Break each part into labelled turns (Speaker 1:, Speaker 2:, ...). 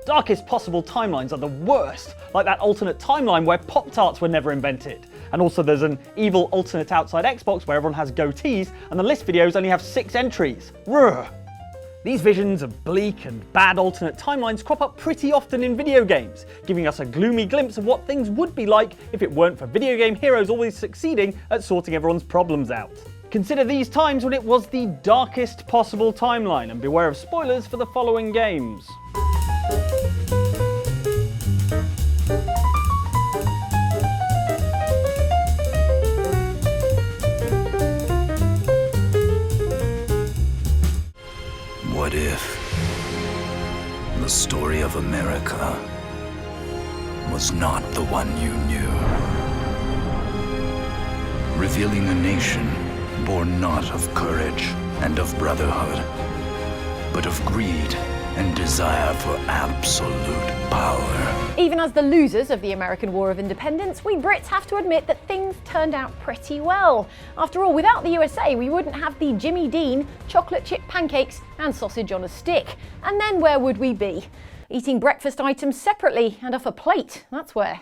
Speaker 1: darkest possible timelines are the worst, like that alternate timeline where Pop-Tarts were never invented. And also there's an evil alternate outside Xbox where everyone has goatees and the list videos only have 6 entries. Ruh. These visions of bleak and bad alternate timelines crop up pretty often in video games, giving us a gloomy glimpse of what things would be like if it weren't for video game heroes always succeeding at sorting everyone's problems out. Consider these times when it was the darkest possible timeline, and beware of spoilers for the following games.
Speaker 2: What if the story of America was not the one you knew? Revealing a nation born not of courage and of brotherhood, but of greed and desire for absolute power.
Speaker 3: Even as the losers of the American War of Independence, we Brits have to admit that things turned out pretty well. After all, without the USA, we wouldn't have the Jimmy Dean, chocolate chip pancakes and sausage on a stick. And then where would we be? Eating breakfast items separately and off a plate, that's where.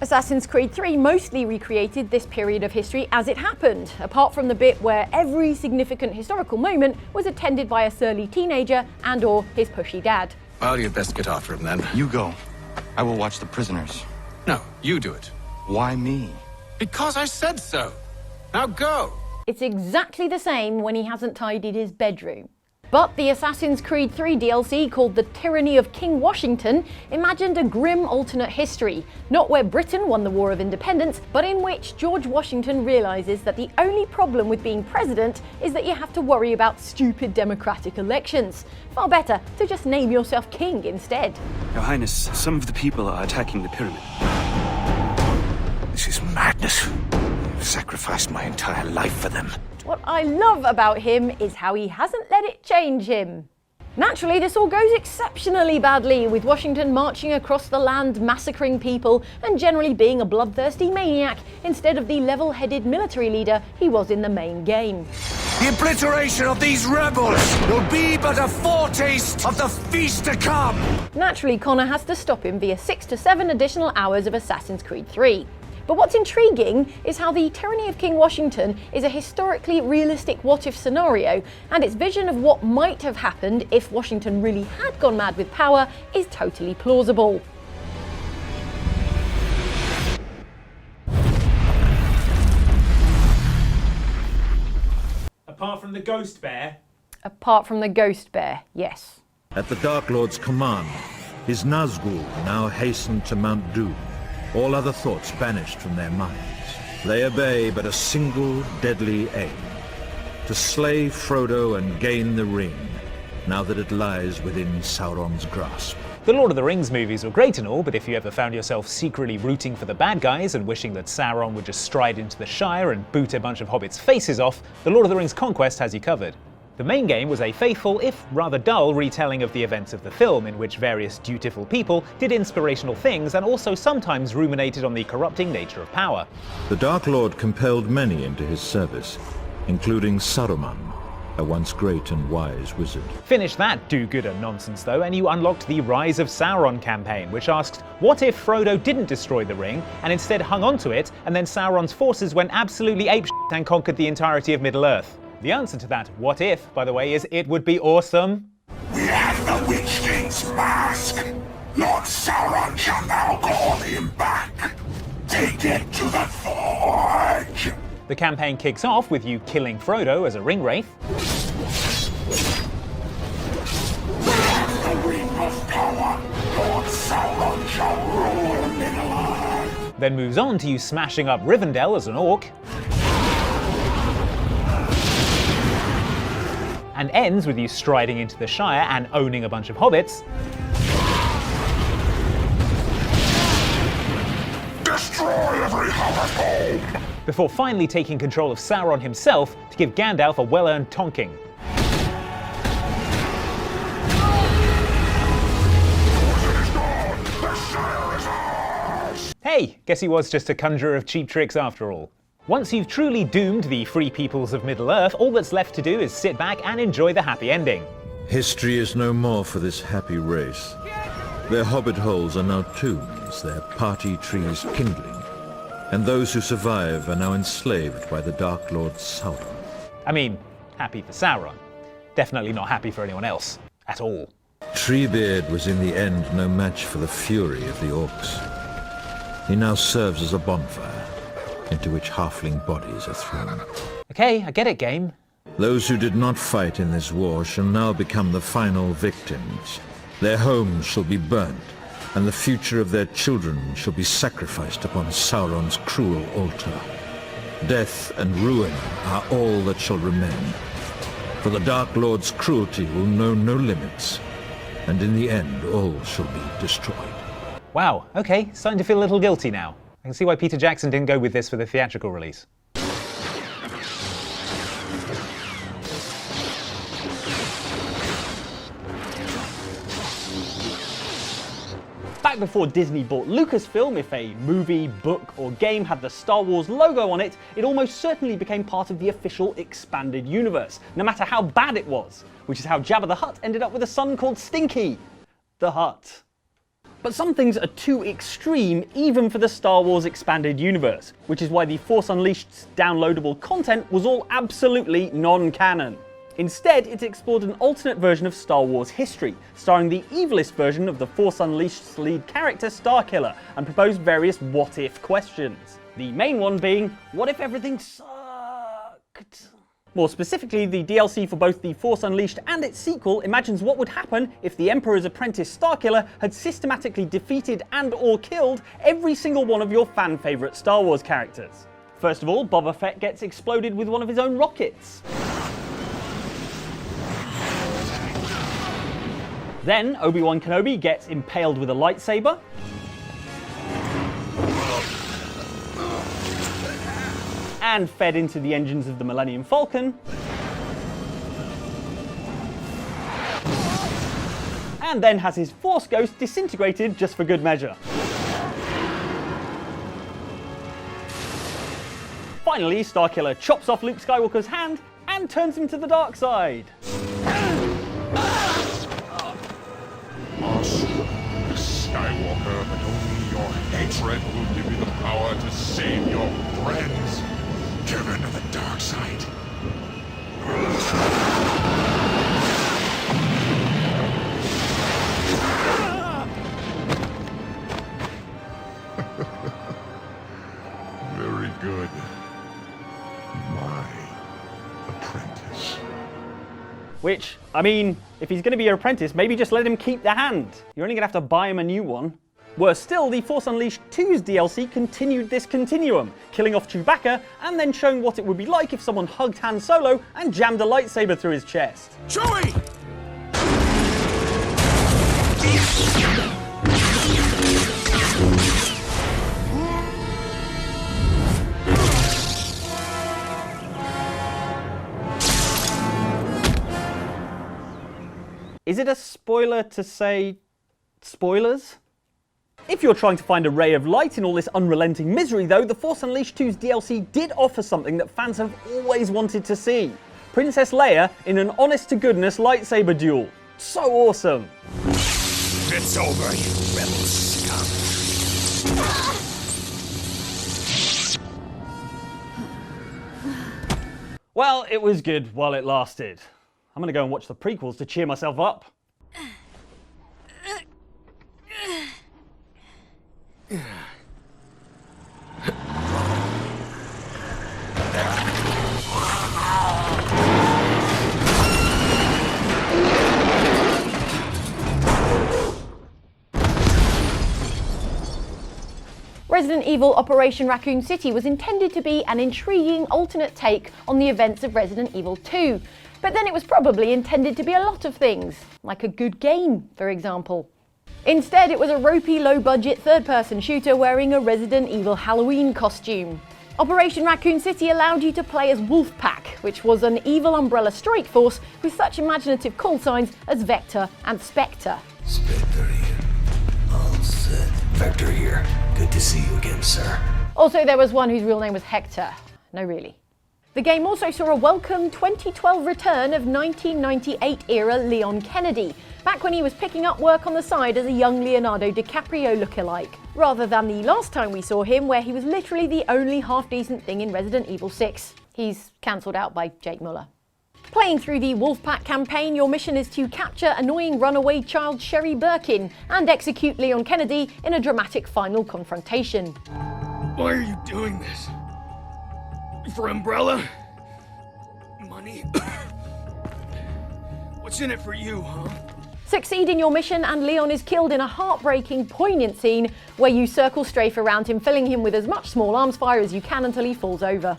Speaker 3: Assassin's Creed 3 mostly recreated this period of history as it happened, apart from the bit where every significant historical moment was attended by a surly teenager and or his pushy dad.
Speaker 4: Well, you'd best get after him then.
Speaker 5: You go. I will watch the prisoners.
Speaker 4: No, you do it.
Speaker 5: Why me?
Speaker 4: Because I said so. Now go.
Speaker 3: It's exactly the same when he hasn't tidied his bedroom. But the Assassin's Creed 3 DLC, called the Tyranny of King Washington, imagined a grim alternate history, not where Britain won the War of Independence, but in which George Washington realises that the only problem with being president is that you have to worry about stupid democratic elections. Far better to just name yourself king instead.
Speaker 6: Your Highness, some of the people are attacking the pyramid.
Speaker 7: This is madness. I've sacrificed my entire life for them.
Speaker 3: What I love about him is how he hasn't let it change him. Naturally, this all goes exceptionally badly, with Washington marching across the land, massacring people, and generally being a bloodthirsty maniac, instead of the level-headed military leader he was in the main game.
Speaker 7: The obliteration of these rebels will be but a foretaste of the feast to come!
Speaker 3: Naturally, Connor has to stop him via 6 to 7 additional hours of Assassin's Creed 3. But what's intriguing is how the Tyranny of King Washington is a historically realistic what-if scenario, and its vision of what might have happened if Washington really had gone mad with power is totally plausible.
Speaker 8: Apart from the ghost bear?
Speaker 3: Apart from the ghost bear, yes.
Speaker 9: At the Dark Lord's command, his Nazgûl now hasten to Mount Doom, all other thoughts banished from their minds. They obey but a single deadly aim: to slay Frodo and gain the ring, now that it lies within Sauron's grasp.
Speaker 8: The Lord of the Rings movies were great and all, but if you ever found yourself secretly rooting for the bad guys and wishing that Sauron would just stride into the Shire and boot a bunch of hobbits' faces off, the Lord of the Rings Conquest has you covered. The main game was a faithful, if rather dull, retelling of the events of the film, in which various dutiful people did inspirational things and also sometimes ruminated on the corrupting nature of power.
Speaker 9: The Dark Lord compelled many into his service, including Saruman, a once great and wise wizard.
Speaker 8: Finish that do-gooder nonsense though, and you unlocked the Rise of Sauron campaign, which asks, what if Frodo didn't destroy the ring and instead hung onto it, and then Sauron's forces went absolutely apeshit and conquered the entirety of Middle-earth? The answer to that what if, by the way, is it would be awesome.
Speaker 7: We have the Witch King's mask. Lord Sauron shall now call him back. Take it to the forge.
Speaker 8: The campaign kicks off with you killing Frodo as a ring wraith.
Speaker 7: The ring of power. Lord Sauron shall rule Middle-earth.
Speaker 8: Then moves on to you smashing up Rivendell as an orc. And ends with you striding into the Shire and owning a bunch of hobbits.
Speaker 7: Destroy every hobbit home!
Speaker 8: Before finally taking control of Sauron himself to give Gandalf a well-earned tonking. Hey, guess he was just a conjurer of cheap tricks after all. Once you've truly doomed the free peoples of Middle-earth, all that's left to do is sit back and enjoy the happy ending.
Speaker 9: History is no more for this happy race. Their hobbit holes are now tombs, their party trees kindling, and those who survive are now enslaved by the Dark Lord Sauron.
Speaker 8: I mean, happy for Sauron. Definitely not happy for anyone else. At all.
Speaker 9: Treebeard was in the end no match for the fury of the orcs. He now serves as a bonfire, into which halfling bodies are thrown.
Speaker 8: Okay, I get it, game.
Speaker 9: Those who did not fight in this war shall now become the final victims. Their homes shall be burnt, and the future of their children shall be sacrificed upon Sauron's cruel altar. Death and ruin are all that shall remain, for the Dark Lord's cruelty will know no limits, and in the end all shall be destroyed.
Speaker 8: Wow, okay, starting to feel a little guilty now. I can see why Peter Jackson didn't go with this for the theatrical release.
Speaker 1: Back before Disney bought Lucasfilm, if a movie, book or game had the Star Wars logo on it, it almost certainly became part of the official expanded universe, no matter how bad it was, which is how Jabba the Hutt ended up with a son called Stinky the Hutt. But some things are too extreme even for the Star Wars expanded universe, which is why the Force Unleashed's downloadable content was all absolutely non-canon. Instead, it explored an alternate version of Star Wars history, starring the evilest version of the Force Unleashed's lead character, Starkiller, and proposed various what-if questions. The main one being, what if everything sucked? More specifically, the DLC for both the Force Unleashed and its sequel imagines what would happen if the Emperor's apprentice Starkiller had systematically defeated and or killed every single one of your fan-favourite Star Wars characters. First of all, Boba Fett gets exploded with one of his own rockets. Then, Obi-Wan Kenobi gets impaled with a lightsaber. And fed into the engines of the Millennium Falcon. And then has his Force Ghost disintegrated just for good measure. Finally, Starkiller chops off Luke Skywalker's hand and turns him to the dark side.
Speaker 7: Skywalker, but only your hatred will give you the power to save your friends. Turn to the dark side. Very good. My apprentice.
Speaker 1: Which, I mean, if he's going to be your apprentice, maybe just let him keep the hand. You're only going to have to buy him a new one. Worse still, the Force Unleashed 2's DLC continued this continuum, killing off Chewbacca and then showing what it would be like if someone hugged Han Solo and jammed a lightsaber through his chest.
Speaker 7: Chewie!
Speaker 1: Is it a spoiler to say spoilers? If you're trying to find a ray of light in all this unrelenting misery though, the Force Unleashed 2's DLC did offer something that fans have always wanted to see. Princess Leia in an honest-to-goodness lightsaber duel. So awesome!
Speaker 7: It's over, you rebel scum.
Speaker 1: Well, it was good while it lasted. I'm gonna go and watch the prequels to cheer myself up.
Speaker 3: Resident Evil Operation Raccoon City was intended to be an intriguing alternate take on the events of Resident Evil 2, but then it was probably intended to be a lot of things, like a good game, for example. Instead, it was a ropey, low-budget third-person shooter wearing a Resident Evil Halloween costume. Operation Raccoon City allowed you to play as Wolfpack, which was an evil umbrella strike force with such imaginative call signs as Vector and Spectre.
Speaker 10: Spectre here. All set. Vector here. Good to see you again, sir.
Speaker 3: Also, there was one whose real name was Hector. No, really. The game also saw a welcome 2012 return of 1998-era Leon Kennedy, back when he was picking up work on the side as a young Leonardo DiCaprio lookalike, rather than the last time we saw him where he was literally the only half-decent thing in Resident Evil 6. He's cancelled out by Jake Muller. Playing through the Wolfpack campaign, your mission is to capture annoying runaway child Sherry Birkin and execute Leon Kennedy in a dramatic final confrontation.
Speaker 11: Why are you doing this? For Umbrella? Money? What's in it for you, huh?
Speaker 3: Succeed in your mission and Leon is killed in a heartbreaking, poignant scene where you circle strafe around him, filling him with as much small arms fire as you can until he falls over.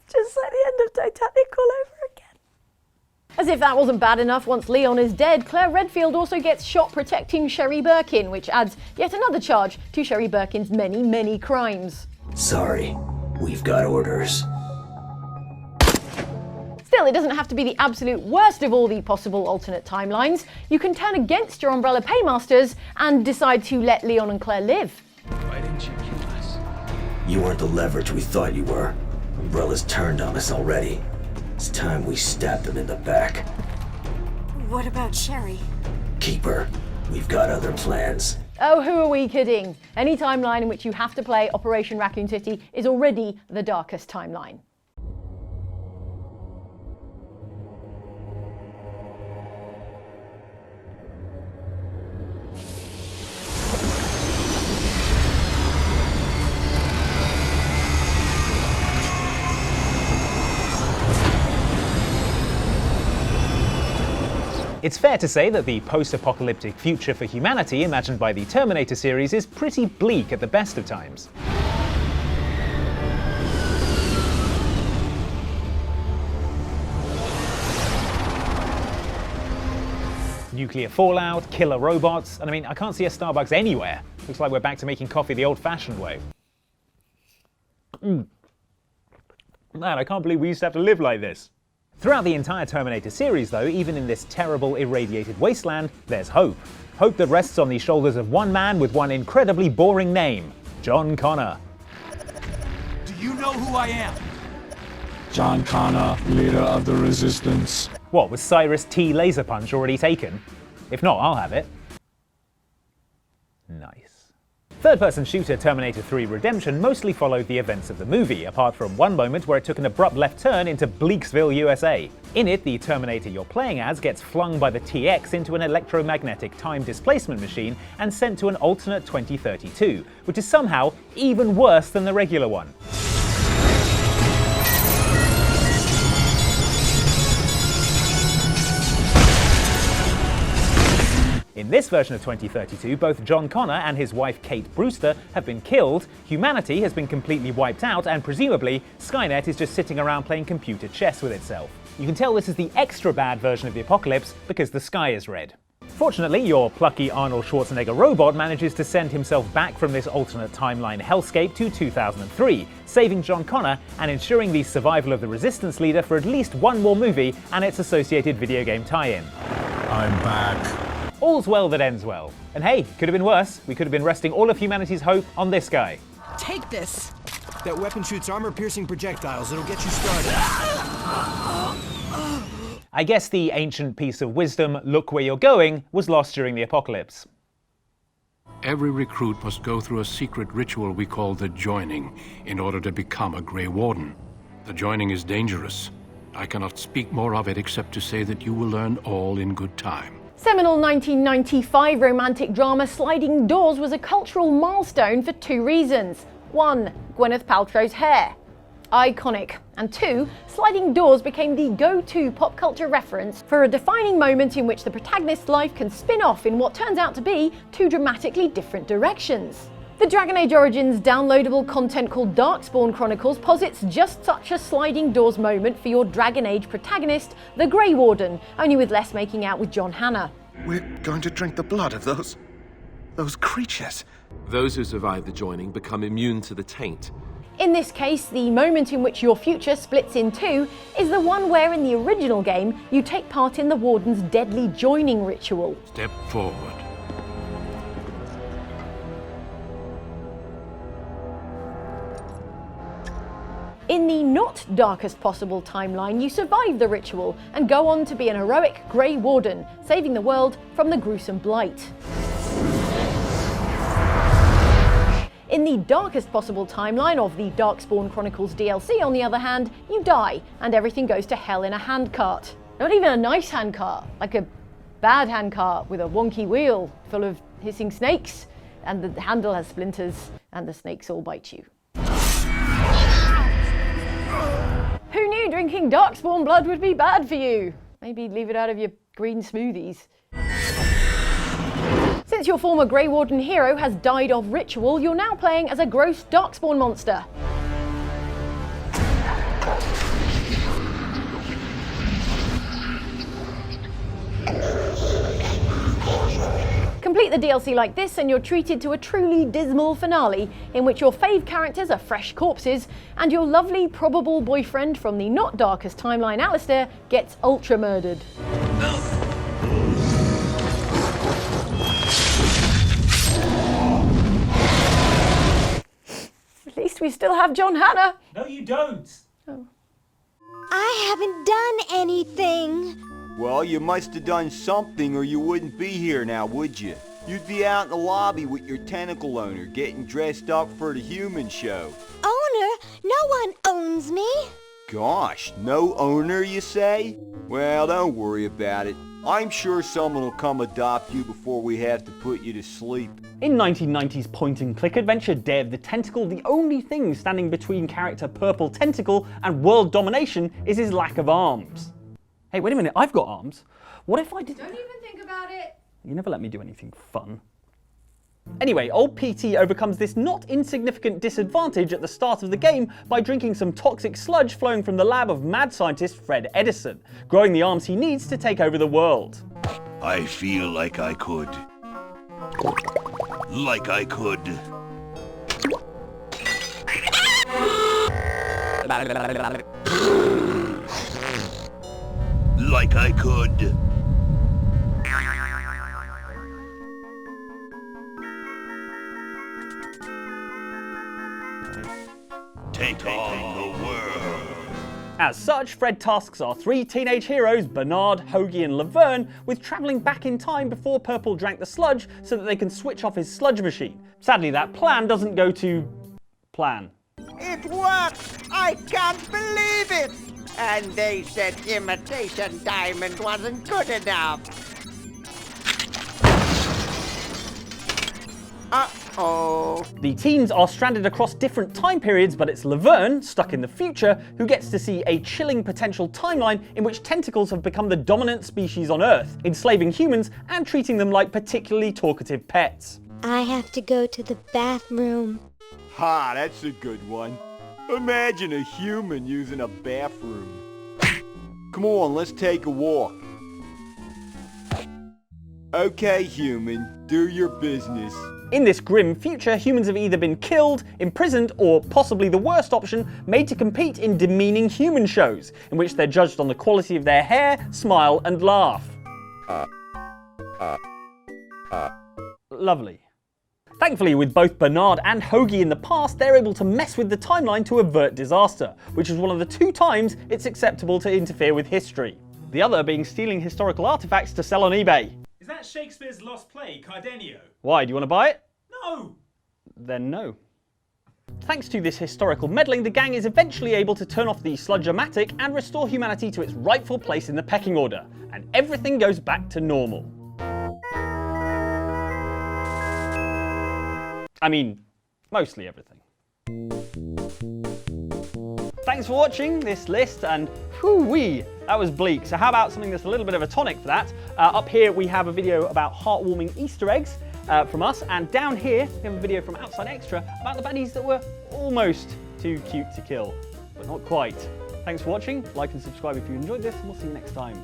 Speaker 3: Just like the end of Titanic all over again. As if that wasn't bad enough, once Leon is dead, Claire Redfield also gets shot protecting Sherry Birkin, which adds yet another charge to Sherry Birkin's many, many crimes.
Speaker 10: Sorry, we've got orders.
Speaker 3: Still, it doesn't have to be the absolute worst of all the possible alternate timelines. You can turn against your Umbrella paymasters and decide to let Leon and Claire live.
Speaker 11: Why didn't you kill us?
Speaker 10: You weren't the leverage we thought you were. Umbrella's turned on us already. It's time we stabbed them in the back.
Speaker 12: What about Sherry?
Speaker 10: Keep her. We've got other plans.
Speaker 3: Oh, who are we kidding? Any timeline in which you have to play Operation Raccoon City is already the darkest timeline.
Speaker 8: It's fair to say that the post-apocalyptic future for humanity imagined by the Terminator series is pretty bleak at the best of times. Nuclear fallout, killer robots, and I mean, I can't see a Starbucks anywhere. Looks like we're back to making coffee the old-fashioned way. Man, I can't believe we used to have to live like this. Throughout the entire Terminator series, though, even in this terrible, irradiated wasteland, there's hope. Hope that rests on the shoulders of one man with one incredibly boring name, John Connor.
Speaker 11: Do you know who I am?
Speaker 13: John Connor, leader of the Resistance.
Speaker 8: What, was Cyrus T Laserpunch already taken? If not, I'll have it. Nice. Third-person shooter Terminator 3 Redemption mostly followed the events of the movie, apart from one moment where it took an abrupt left turn into Bleaksville, USA. In it, the Terminator you're playing as gets flung by the TX into an electromagnetic time displacement machine and sent to an alternate 2032, which is somehow even worse than the regular one. In this version of 2032, both John Connor and his wife Kate Brewster have been killed, humanity has been completely wiped out, and presumably, Skynet is just sitting around playing computer chess with itself. You can tell this is the extra bad version of the apocalypse because the sky is red. Fortunately, your plucky Arnold Schwarzenegger robot manages to send himself back from this alternate timeline hellscape to 2003, saving John Connor and ensuring the survival of the Resistance leader for at least one more movie and its associated video game tie-in.
Speaker 13: I'm back.
Speaker 8: All's well that ends well. And hey, could have been worse. We could have been resting all of humanity's hope on this guy.
Speaker 14: Take this!
Speaker 15: That weapon shoots armor-piercing projectiles. It'll get you started.
Speaker 8: I guess the ancient piece of wisdom, look where you're going, was lost during the apocalypse.
Speaker 16: Every recruit must go through a secret ritual we call the Joining in order to become a Grey Warden. The Joining is dangerous. I cannot speak more of it except to say that you will learn all in good time.
Speaker 3: Seminal 1995 romantic drama Sliding Doors was a cultural milestone for two reasons. One, Gwyneth Paltrow's hair. Iconic. And two, Sliding Doors became the go-to pop culture reference for a defining moment in which the protagonist's life can spin off in what turns out to be two dramatically different directions. The Dragon Age Origins downloadable content called Darkspawn Chronicles posits just such a sliding doors moment for your Dragon Age protagonist, the Grey Warden, only with less making out with John Hannah.
Speaker 17: We're going to drink the blood of those creatures.
Speaker 18: Those who survive the Joining become immune to the taint.
Speaker 3: In this case, the moment in which your future splits in two is the one where in the original game you take part in the Warden's deadly joining ritual.
Speaker 16: Step forward.
Speaker 3: In the not darkest possible timeline, you survive the ritual and go on to be an heroic Grey Warden, saving the world from the gruesome blight. In the darkest possible timeline of the Darkspawn Chronicles DLC, on the other hand, you die and everything goes to hell in a handcart. Not even a nice handcart, like a bad handcart with a wonky wheel full of hissing snakes, and the handle has splinters and the snakes all bite you. Who knew drinking Darkspawn blood would be bad for you? Maybe leave it out of your green smoothies. Since your former Grey Warden hero has died of ritual, you're now playing as a gross Darkspawn monster. Complete the DLC like this and you're treated to a truly dismal finale in which your fave characters are fresh corpses and your lovely probable boyfriend from the not darkest timeline, Alistair, gets ultra murdered. At least we still have John Hannah.
Speaker 8: No, you don't.
Speaker 3: Oh.
Speaker 12: I haven't done anything.
Speaker 14: Well, you must have done something or you wouldn't be here now, would you? You'd be out in the lobby with your tentacle owner, getting dressed up for the human show.
Speaker 12: Owner? No one owns me.
Speaker 14: Gosh, no owner, you say? Well, don't worry about it. I'm sure someone will come adopt you before we have to put you to sleep.
Speaker 1: In 1990's point-and-click adventure Day of the Tentacle, the only thing standing between character Purple Tentacle and world domination is his lack of arms. Hey, wait a minute, I've got arms. What if I did...
Speaker 12: Don't even think about it.
Speaker 1: You never let me do anything fun. Anyway, old PT overcomes this not insignificant disadvantage at the start of the game by drinking some toxic sludge flowing from the lab of mad scientist Fred Edison, growing the arms he needs to take over the world.
Speaker 7: I feel like I could. Like I could. Like I could. Take on the world.
Speaker 1: As such, Fred tasks our three teenage heroes, Bernard, Hoagie and Laverne, with travelling back in time before Purple drank the sludge so that they can switch off his sludge machine. Sadly, that plan doesn't go to plan.
Speaker 19: It works! I can't believe it! And they said imitation diamond wasn't good enough. Uh-oh.
Speaker 1: The teens are stranded across different time periods, but it's Laverne, stuck in the future, who gets to see a chilling potential timeline in which tentacles have become the dominant species on Earth, enslaving humans and treating them like particularly talkative pets.
Speaker 12: I have to go to the bathroom.
Speaker 14: Ha, that's a good one. Imagine a human using a bathroom. Come on, let's take a walk. Okay, human, do your business.
Speaker 1: In this grim future, humans have either been killed, imprisoned, or possibly the worst option, made to compete in demeaning human shows, in which they're judged on the quality of their hair, smile, and laugh. Lovely. Thankfully, with both Bernard and Hoagie in the past, they're able to mess with the timeline to avert disaster, which is one of the 2 times it's acceptable to interfere with history. The other being stealing historical artifacts to sell on eBay.
Speaker 8: Is that Shakespeare's lost play, Cardenio?
Speaker 1: Why, do you want to buy it?
Speaker 8: No!
Speaker 1: Then no. Thanks to this historical meddling, the gang is eventually able to turn off the Sludge-O-Matic and restore humanity to its rightful place in the pecking order, and everything goes back to normal. I mean, mostly everything. Thanks for watching this list, and whoo-wee, that was bleak. So how about something that's a little bit of a tonic for that? Up here we have a video about heartwarming Easter eggs from us, and down here we have a video from Outside Extra about the baddies that were almost too cute to kill, but not quite. Thanks for watching, like and subscribe if you enjoyed this, and we'll see you next time.